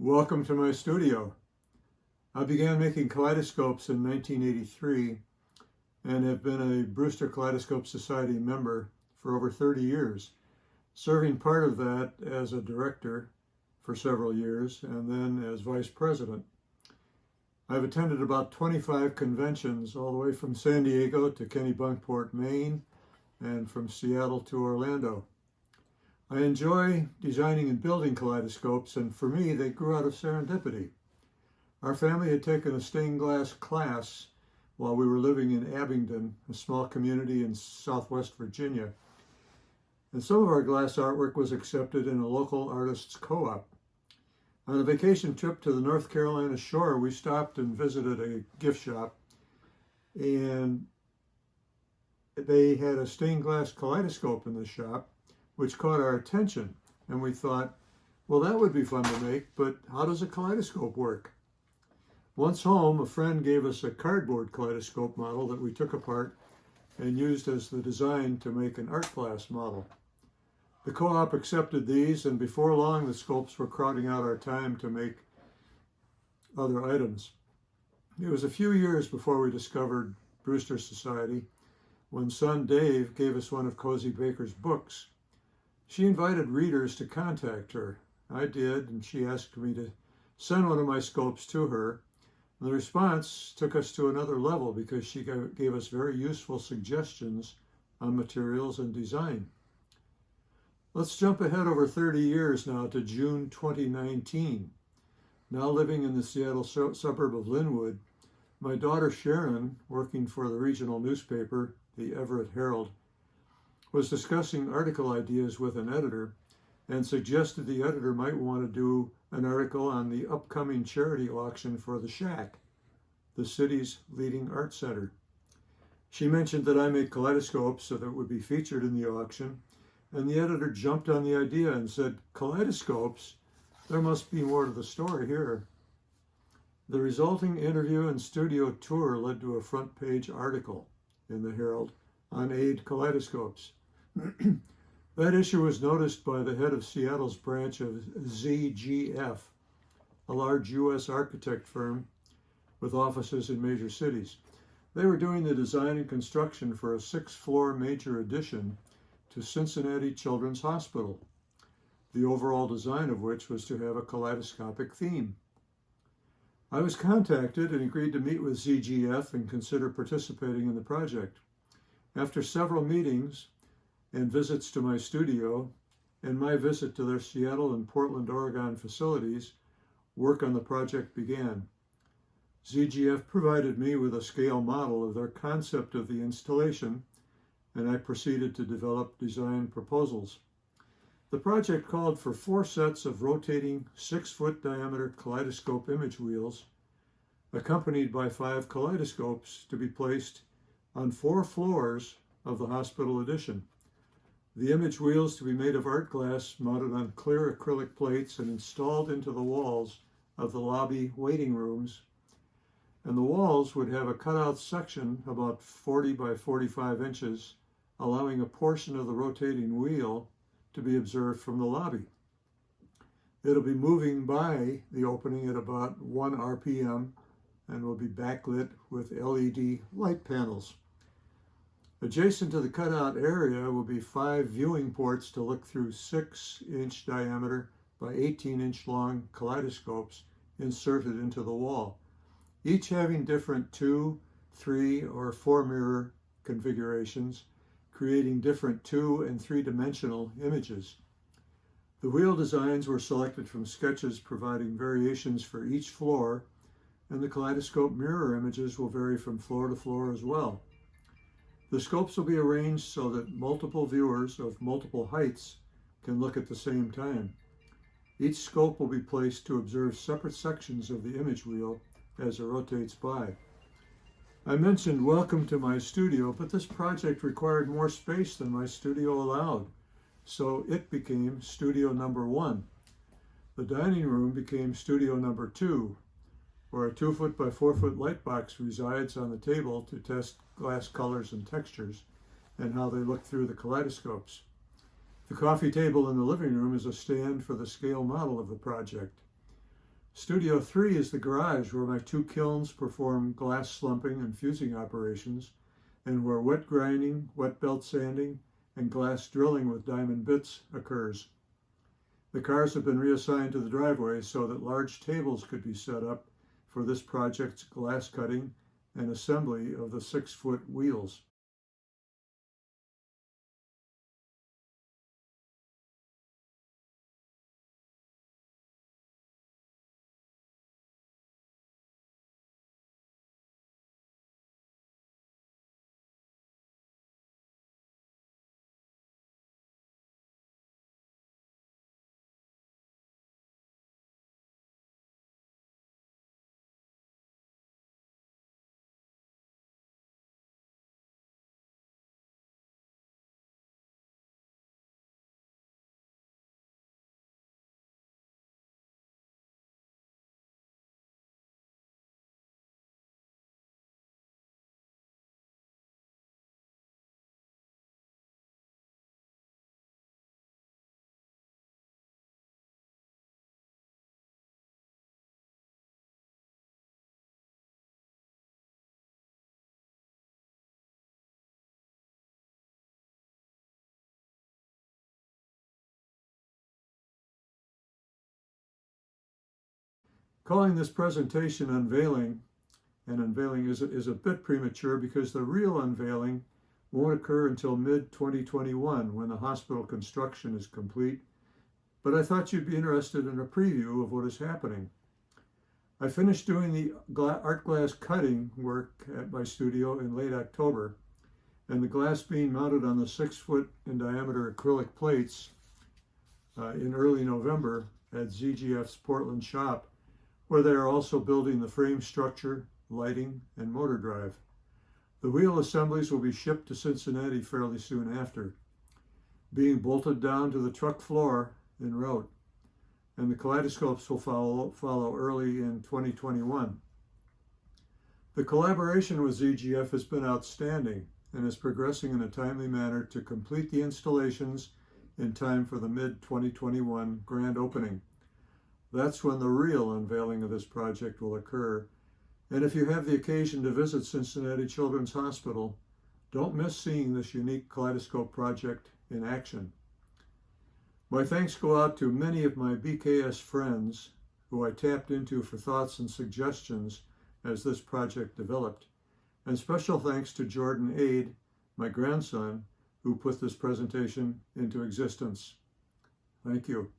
Welcome to my studio. I began making kaleidoscopes in 1983 and have been a Brewster Kaleidoscope Society member for over 30 years, serving part of that as a director for several years and then as vice president. I've attended about 25 conventions all the way from San Diego to Kennebunkport, Maine, and from Seattle to Orlando. I enjoy designing and building kaleidoscopes, and for me, they grew out of serendipity. Our family had taken a stained glass class while we were living in Abingdon, a small community in Southwest Virginia. And some of our glass artwork was accepted in a local artists' co-op. On a vacation trip to the North Carolina shore, we stopped and visited a gift shop, and they had a stained glass kaleidoscope in the shop, which caught our attention. And we thought, well, that would be fun to make, but how does a kaleidoscope work? Once home, a friend gave us a cardboard kaleidoscope model that we took apart and used as the design to make an art glass model. The co-op accepted these, and before long, the scopes were crowding out our time to make other items. It was a few years before we discovered Brewster Society, when son Dave gave us one of Cozy Baker's books. She invited readers to contact her. I did, and she asked me to send one of my scopes to her. And the response took us to another level because she gave us very useful suggestions on materials and design. Let's jump ahead over 30 years now to June 2019. Now living in the Seattle suburb of Linwood, my daughter Sharon, working for the regional newspaper, the Everett Herald, was discussing article ideas with an editor and suggested the editor might want to do an article on the upcoming charity auction for the Shack, the city's leading art center. She mentioned that I make kaleidoscopes so that it would be featured in the auction, and the editor jumped on the idea and said, "Kaleidoscopes? There must be more to the story here." The resulting interview and studio tour led to a front page article in the Herald on aid kaleidoscopes. That issue was noticed by the head of Seattle's branch of ZGF, a large U.S. architect firm with offices in major cities. They were doing the design and construction for a 6-floor major addition to Cincinnati Children's Hospital, the overall design of which was to have a kaleidoscopic theme. I was contacted and agreed to meet with ZGF and consider participating in the project. After several meetings and visits to my studio and my visit to their Seattle and Portland, Oregon facilities, work on the project began. ZGF provided me with a scale model of their concept of the installation, and I proceeded to develop design proposals. The project called for 4 sets of rotating 6-foot diameter kaleidoscope image wheels, accompanied by 5 kaleidoscopes to be placed on 4 floors of the hospital addition. The image wheels to be made of art glass mounted on clear acrylic plates and installed into the walls of the lobby waiting rooms. And the walls would have a cutout section about 40 by 45 inches, allowing a portion of the rotating wheel to be observed from the lobby. It'll be moving by the opening at about 1 RPM and will be backlit with LED light panels. Adjacent to the cutout area will be 5 viewing ports to look through 6-inch diameter by 18-inch long kaleidoscopes inserted into the wall, each having different 2, 3, or 4 mirror configurations, creating different 2- and 3-dimensional images. The wheel designs were selected from sketches providing variations for each floor, and the kaleidoscope mirror images will vary from floor to floor as well. The scopes will be arranged so that multiple viewers of multiple heights can look at the same time. Each scope will be placed to observe separate sections of the image wheel as it rotates by. I mentioned welcome to my studio, but this project required more space than my studio allowed, so it became studio number 1. The dining room became studio number 2, where a 2-foot by 4-foot light box resides on the table to test glass colors and textures and how they look through the kaleidoscopes. The coffee table in the living room is a stand for the scale model of the project. Studio 3 is the garage where my 2 kilns perform glass slumping and fusing operations, and where wet grinding, wet belt sanding, and glass drilling with diamond bits occurs. The cars have been reassigned to the driveway so that large tables could be set up for this project's glass cutting and assembly of the 6-foot wheels. Calling this presentation unveiling, and unveiling is a bit premature because the real unveiling won't occur until mid-2021 when the hospital construction is complete, but I thought you'd be interested in a preview of what is happening. I finished doing the art glass cutting work at my studio in late October, and the glass being mounted on the 6-foot in diameter acrylic plates in early November at ZGF's Portland shop, where they are also building the frame structure, lighting, and motor drive. The wheel assemblies will be shipped to Cincinnati fairly soon after, being bolted down to the truck floor en route, and the Kaleidoscopes will follow early in 2021. The collaboration with ZGF has been outstanding and is progressing in a timely manner to complete the installations in time for the mid-2021 grand opening. That's when the real unveiling of this project will occur. And if you have the occasion to visit Cincinnati Children's Hospital, don't miss seeing this unique kaleidoscope project in action. My thanks go out to many of my BKS friends who I tapped into for thoughts and suggestions as this project developed. And special thanks to Jordan Aid, my grandson, who put this presentation into existence. Thank you.